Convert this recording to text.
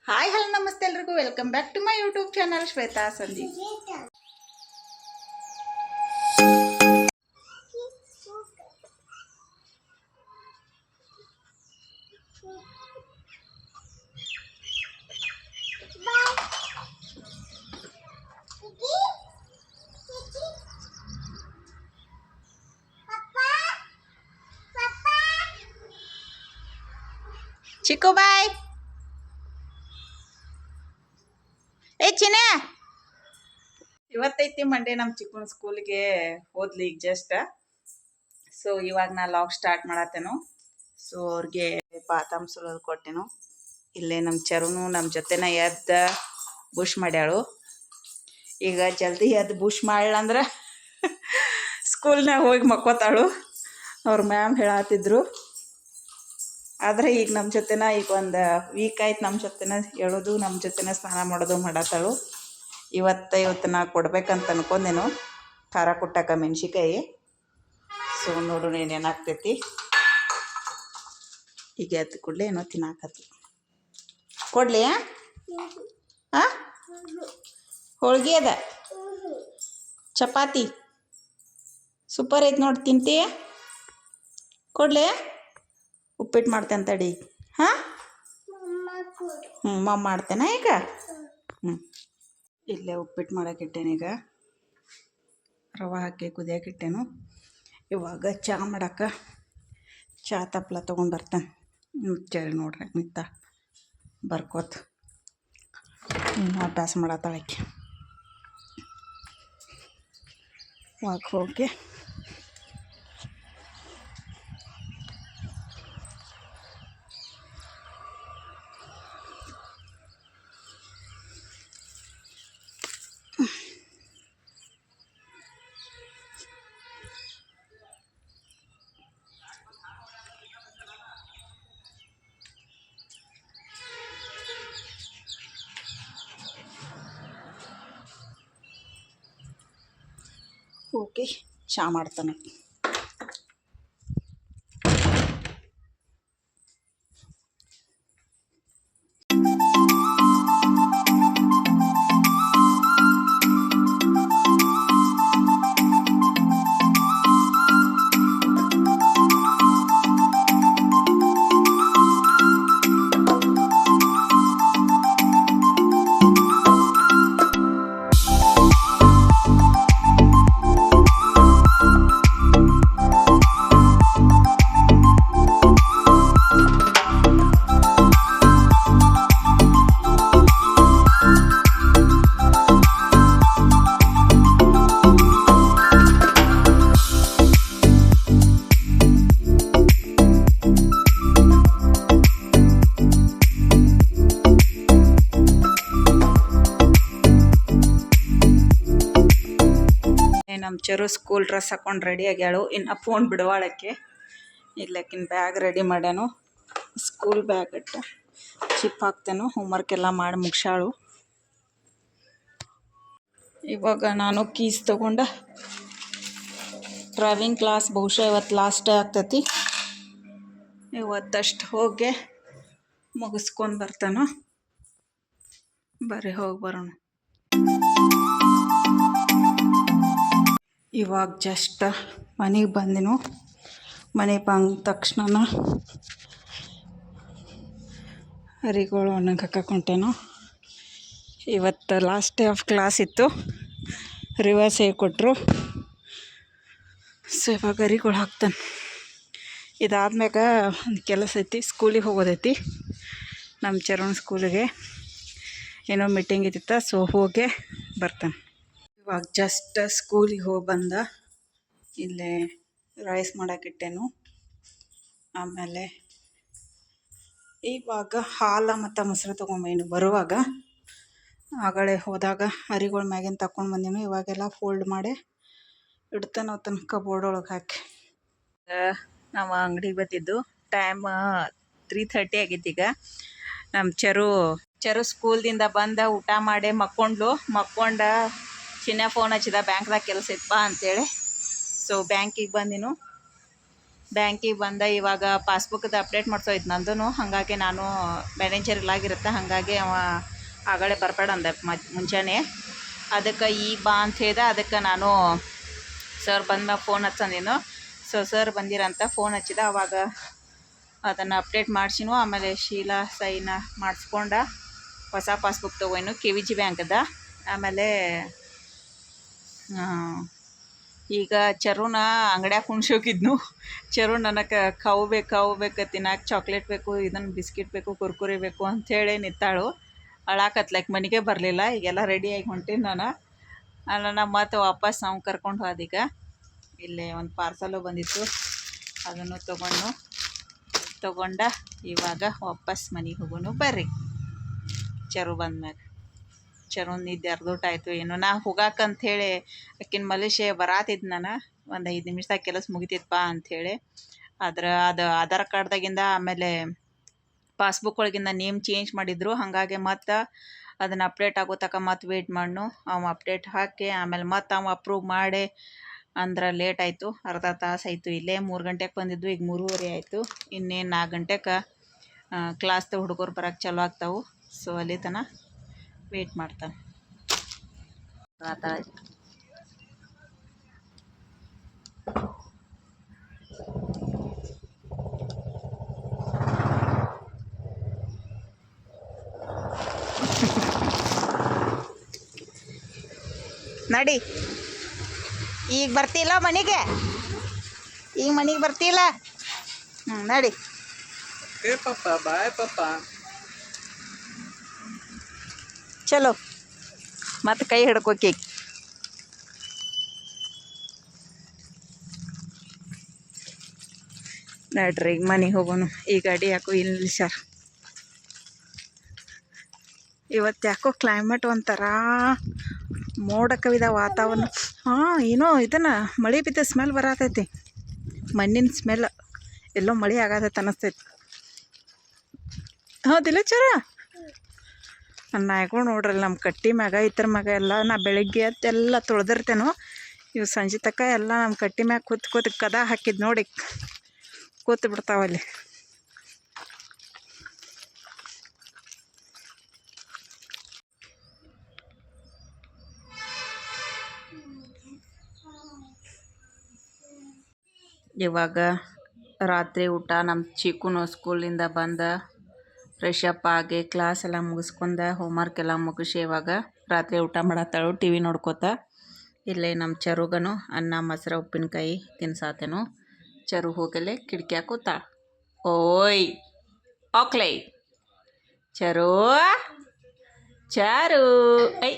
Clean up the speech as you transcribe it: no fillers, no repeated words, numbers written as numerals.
Hi hello namaste ಎಲ್ರಿಗೂ welcome back to my YouTube channel Shweta Sandeep. Chikku boy. ಏ ಚಿನ್ನ, ಇವತ್ತೈತಿ ಮಂಡೇ ನಮ್ಮ ಚಿಕ್ಕನ ಸ್ಕೂಲ್ಗೆ ಹೋದ್ಲಿ ಈಗ ಜಸ್ಟ್. ಸೊ ಇವಾಗ ನಾ ಲಾಗ್ ಸ್ಟಾರ್ಟ್ ಮಾಡತ್ತೇನು. ಸೊ ಅವ್ರಿಗೆ ಬಾದಾಮ್ ಸುಲಿದು ಕೊಟ್ಟೆನು. ಇಲ್ಲೇ ನಮ್ಮ ಚರುನು ನಮ್ಮ ಜೊತೆನ ಎದ್ದ ಬುಷ್ ಮಾಡ್ಯಾಳು. ಈಗ ಜಲ್ದಿ ಎದ್ದು ಬುಷ್ ಮಾಡ್ಲಂದ್ರೆ ಸ್ಕೂಲ್ನಾಗ ಹೋಗಿ ಮಕ್ಕೋತಾಳು. ಅವ್ರ ಮ್ಯಾಮ್ ಹೇಳತ್ತಿದ್ರು. ಆದರೆ ಈಗ ನಮ್ಮ ಜೊತೆನ ಈಗ ಒಂದು ವೀಕ್ ಆಯ್ತು ನಮ್ಮ ಜೊತೆನ ಹೇಳೋದು, ನಮ್ಮ ಜೊತೆನ ಸ್ನಾನ ಮಾಡೋದು ಮಾಡತ್ತಾಳು. ಇವತ್ತು ನಾ ಕೊಡ್ಬೇಕಂತ ಅನ್ಕೊಂಡೇನು ಖಾರ ಕುಟ್ಟಕ್ಕ ಮೆಣ್ಸಿಕಾಯಿ. ಸೊ ನೋಡು ಏನೇನಾಗ್ತೈತಿ. ಈಗ ಎದ್ದು ಕೂಡಲೇ ಏನೋ ತಿನ್ನಾಕತ್ತಿ. ಕೊಡ್ಲಿ? ಹಾಂ, ಹೋಳ್ಗೆ ಅದ, ಚಪಾತಿ ಸೂಪರ್ ಐತೆ ನೋಡಿ, ತಿಂತೀಯ? ಕೊಡ್ಲಿ? ಉಪ್ಪಿಟ್ಟು ಮಾಡ್ತೇನೆ ತಡಿ. ಹಾಂ, ಮಮ್ಮ ಮಾಡ್ತೇನೆ ಈಗ. ಇಲ್ಲೇ ಉಪ್ಪಿಟ್ಟು ಮಾಡೋಕ್ಕಿಟ್ಟೇನೆ. ಈಗ ರವೆ ಹಾಕಿ ಕುದಿಯೋಕ್ಕಿಟ್ಟೇನು. ಇವಾಗ ಚಹಾ ಮಾಡಕ್ಕೆ ಚಹಾ ತಪ್ಪಲ ತೊಗೊಂಡ್ಬರ್ತೇನೆ. ಚರಿ ನೋಡ್ರಿ ನಿಂತ ಬರ್ಕೋತ ಅಭ್ಯಾಸ ಮಾಡತ್ತಾಳಕ್ಕೆ. ಒಳಗೆ ಹೋಗಿ ಹೋಗಿ ಚಹಾ ಮಾಡ್ತಾನೆ. ನಮ್ಮ ಚರು ಸ್ಕೂಲ್ ಡ್ರೆಸ್ ಹಾಕೊಂಡು ರೆಡಿ ಆಗ್ಯಾಳು. ಇನ್ನು ಫೋನ್ ಬಿಡವಾಳಕ್ಕೆ. ಇಲ್ಲಕ್ಕಿನ ಬ್ಯಾಗ್ ರೆಡಿ ಮಾಡ್ಯಾನು. ಸ್ಕೂಲ್ ಬ್ಯಾಗ್ ಇಟ್ಟ ಚಿಪ್ ಹಾಕ್ತೇನು. ಹೋಮ್ವರ್ಕ್ ಎಲ್ಲ ಮಾಡಿ ಮುಗಿಸಾಳು. ಇವಾಗ ನಾನು ಕೀಸ್ ತೊಗೊಂಡ ಡ್ರೈವಿಂಗ್ ಕ್ಲಾಸ್ ಬಹುಶಃ ಇವತ್ತು ಲಾಸ್ಟ್ ಆಗ್ತೈತಿ. ಇವತ್ತಷ್ಟು ಹೋಗಿ ಮುಗಿಸ್ಕೊಂಡು ಬರ್ತಾನು. ಬರ್ರಿ ಹೋಗಿ ಬರೋಣ. ಇವಾಗ ಜಸ್ಟ್ ಮನೆಗೆ ಬಂದೆನು. ಮನೆಗೆ ಬಂದ ತಕ್ಷಣ ಹರಿಗಳು ಒಣಗಕ್ಕೆ ಹೊಂಟೇನು. ಇವತ್ತು ಲಾಸ್ಟ್ ಡೇ ಆಫ್ ಕ್ಲಾಸ್ ಇತ್ತು. ರಿವರ್ಸ್ ಹೇಳ್ಕೊಟ್ರು. ಸೊ ಇವಾಗ ಹರಿಗಳು ಹಾಕ್ತಾನೆ. ಇದಾದ್ಮ್ಯಾಗ ಒಂದು ಕೆಲಸ ಐತಿ, ಸ್ಕೂಲಿಗೆ ಹೋಗೋದೈತಿ. ನಮ್ಮ ಚರಣ ಸ್ಕೂಲಿಗೆ ಏನೋ ಮೀಟಿಂಗ್ ಇದ್ದಿತ್ತ. ಸೊ ಹೋಗಿ ಬರ್ತಾನೆ. ಇವಾಗ ಜಸ್ಟ್ ಸ್ಕೂಲಿಗೆ ಹೋಗಿ ಬಂದ. ಇಲ್ಲೇ ರೈಸ್ ಮಾಡೋಕ್ಕಿಟ್ಟೇನು. ಆಮೇಲೆ ಇವಾಗ ಹಾಲು ಮತ್ತು ಮೊಸರು ತೊಗೊಂಬೇನು ಬರುವಾಗ. ಆಗಲೇ ಹೋದಾಗ ಹರಿಗಳ ಮ್ಯಾಗಿನ ತಗೊಂಡು ಬಂದೀನಿ. ಇವಾಗೆಲ್ಲ ಫೋಲ್ಡ್ ಮಾಡಿ ಇಡ್ತಾನೆ ಅವತ್ತನ ಕಬೋರ್ಡ್ ಒಳಗೆ ಹಾಕಿ. ನಾವು ಅಂಗಡಿಗೆ ಬಂದಿದ್ದು ಟೈಮ್ 3:30 ಆಗೈತಿ. ಈಗ ನಮ್ಮ ಚರು ಸ್ಕೂಲ್ದಿಂದ ಬಂದ ಊಟ ಮಾಡಿ ಮಕ್ಕೊಂಡ ಚಿನ್ನ ಫೋನ್ ಹಚ್ಚಿದ ಬ್ಯಾಂಕ್ದಾಗ ಕೆಲಸ ಇತ್ತು ಬಾ ಅಂತೇಳಿ. ಸೊ ಬ್ಯಾಂಕಿಗೆ ಬಂದಿನು. ಬ್ಯಾಂಕಿಗೆ ಬಂದ ಇವಾಗ ಪಾಸ್ಬುಕ್ದು ಅಪ್ಡೇಟ್ ಮಾಡ್ಸೋಯ್ತು ನಂದು. ಹಾಗಾಗಿ ನಾನು ಮ್ಯಾನೇಜರ್ ಇಲ್ಲಾಗಿರುತ್ತೆ, ಹಾಗಾಗಿ ಅವ ಆಗಲೇ ಬರ್ಬೇಡ ಅಂದೆ ಮುಂಜಾನೆ. ಅದಕ್ಕೆ ಈಗ ಬಾ ಅಂತ ಹೇಳ್ದೆ. ಅದಕ್ಕೆ ನಾನು ಸರ್ ಬಂದ್ಮ್ಯಾಗ ಫೋನ್ ಹಚ್ಚಂದಿನು. ಸೊ ಸರ್ ಬಂದಿರಂತ ಫೋನ್ ಹಚ್ಚಿದ. ಅವಾಗ ಅದನ್ನು ಅಪ್ಡೇಟ್ ಮಾಡಿಸಿನು. ಆಮೇಲೆ ಶೀಲಾ ಸೈನ ಮಾಡಿಸ್ಕೊಂಡ ಹೊಸ ಪಾಸ್ಬುಕ್ ತೊಗೊಯ್ನು KVG ಬ್ಯಾಂಕದ. ಆಮೇಲೆ ಈಗ ಚರುನ ಅಂಗಡ್ಯಾಗ ಕುಣ್ಸೋಕಿದ್ನು. ಚರು ನನಗೆ ಕಾವು ಬೇಕು ತಿನ್ನಕ್ಕೆ, ಚಾಕ್ಲೇಟ್ ಬೇಕು, ಇದನ್ನು ಬಿಸ್ಕಿಟ್ ಬೇಕು, ಕುರ್ಕುರಿ ಬೇಕು ಅಂಥೇಳಿ ನಿಂತಾಳು. ಅಳಾಕತ್ಲಕ್ಕೆ ಮನೆಗೆ ಬರಲಿಲ್ಲ. ಈಗೆಲ್ಲ ರೆಡಿಯಾಗಿ ಹೊಂಟೀನಿ ನಾನು. ಅಲ್ಲ ಮತ್ತೆ ವಾಪಸ್ ನಾವು ಕರ್ಕೊಂಡು ಹೋದೀಗ. ಇಲ್ಲೇ ಒಂದು ಪಾರ್ಸಲು ಬಂದಿತ್ತು, ಅದನ್ನು ತೊಗೊಂಡ ಇವಾಗ ವಾಪಸ್ ಮನೆಗೆ ಹೋಗೋನು. ಬರ್ರಿ ಚರು ಬಂದ್ಮ್ಯಾಗ. ಚರು ನಿದ್ದೆ ಅರ್ಧೋಟಾಯ್ತು ಏನೋ. ನಾ ಹೋಗಾಕಂಥೇಳಿ ಆಕಿನ ಮಲೇಷೆ ಬರಾತಿದ್ದು ನಾನು. ಒಂದು 5 ನಿಮಿಷದಾಗ ಕೆಲಸ ಮುಗಿತಿತ್ತಪ್ಪ ಅಂಥೇಳಿ. ಅದು ಆಧಾರ್ ಕಾರ್ಡ್ದಾಗಿಂದ ಆಮೇಲೆ ಪಾಸ್ಬುಕ್ ಒಳಗಿಂದ ನೇಮ್ ಚೇಂಜ್ ಮಾಡಿದ್ರು. ಹಾಗಾಗಿ ಮತ್ತು ಅದನ್ನು ಅಪ್ಡೇಟ್ ಆಗೋ ತನಕ ಮತ್ತೆ ವೇಟ್ ಮಾಡ್ನು. ಅವ ಅಪ್ಡೇಟ್ ಹಾಕಿ ಆಮೇಲೆ ಮತ್ತೆ ಅವ ಅಪ್ರೂವ್ ಮಾಡಿ ಅಂದ್ರೆ ಲೇಟ್ ಆಯಿತು. ಅರ್ಧ ತಾಸು ಆಯಿತು. ಇಲ್ಲೇ 3 ಗಂಟೆಗೆ ಬಂದಿದ್ದು, ಈಗ 3:30 ಆಯಿತು. ಇನ್ನೇನು 4 ಗಂಟೆಗೆ ಕ್ಲಾಸ್ದು ಹುಡುಗರು ಬರೋಕ್ಕೆ ಚಾಲು ಆಗ್ತಾವೆ. ಸೊ ಅಲ್ಲಿ ತನಕ ವೇಟ್ ಮಾಡ್ತಾನೆ. ನಡಿ, ಈಗ ಬರ್ತಿಲ್ಲ ಮನೆಗೆ? ಈಗ ಮನೆಗೆ ಬರ್ತಿಲ್ಲ? ನಡಿ. ಪಾಪ ಬಾಯ್ ಪಾಪ. ಚಲೋ, ಮತ್ತೆ ಕೈ ಹಿಡ್ಕೋಕಿ. ನಡ್ರಿ ಈಗ ಮನೆಗೆ ಹೋಗೋನು. ಈ ಗಾಡಿ ಯಾಕೋ ಇಲ್ಲಿ ಸರ್, ಇವತ್ತು ಯಾಕೋ ಕ್ಲೈಮೇಟ್ ಒಂಥರ ಮೋಡ ಕವಿದ ವಾತಾವರಣ. ಏನೋ ಇದನ್ನು ಮಳೆ ಬಿದ್ದ ಸ್ಮೆಲ್ ಬರತೈತಿ, ಮಣ್ಣಿನ ಸ್ಮೆಲ್. ಎಲ್ಲೋ ಮಳೆ ಆಗತೈತೆ ಅನ್ನಿಸ್ತೈತಿ. ಹೌದಿಲ್ಲ ಚರ? ನಾಯ್ಗಳು ನೋಡ್ರಲ್ಲ ನಮ್ಮ ಕಟ್ಟಿ ಮ್ಯಾಗ ಇತರ ಮ್ಯಾಗ ಎಲ್ಲ ನಾ ಬೆಳಗ್ಗೆ ಎಲ್ಲ ತೊಳೆದಿರ್ತೇನೋ. ಇವು ಸಂಜೆ ತನಕ ಎಲ್ಲ ನಮ್ಮ ಕಟ್ಟಿ ಮ್ಯಾಗ ಕೂತ್ ಕದ ಹಾಕಿದ್ದು ನೋಡಿ ಕೂತು ಬಿಡ್ತಾವಲ್ಲಿ. ಇವಾಗ ರಾತ್ರಿ ಊಟ. ನಮ್ಮ ಚಿಕ್ಕುನು ಸ್ಕೂಲಿಂದ ಬಂದ ಫ್ರೆಶ್ ಅಪ್ ಆಗಿ ಕ್ಲಾಸ್ ಎಲ್ಲ ಮುಗಿಸ್ಕೊಂಡ ಹೋಮ್ವರ್ಕ್ ಎಲ್ಲ ಮುಗಿಸಿ ಇವಾಗ ರಾತ್ರಿ ಊಟ ಮಾಡತ್ತಾಳು TV ನೋಡ್ಕೋತ. ಇಲ್ಲೇ ನಮ್ಮ ಚರುಗನು ಅನ್ನ ಮೊಸರು ಉಪ್ಪಿನಕಾಯಿ ತಿನ್ಸಾತೇನು. ಚರು ಹೋಗಲೇ ಕಿಟಕಿ ಕೂತಾಳ. ಓಯ್ ಓಕ್ಲೈ ಚರು, ಚಾರು, ಐ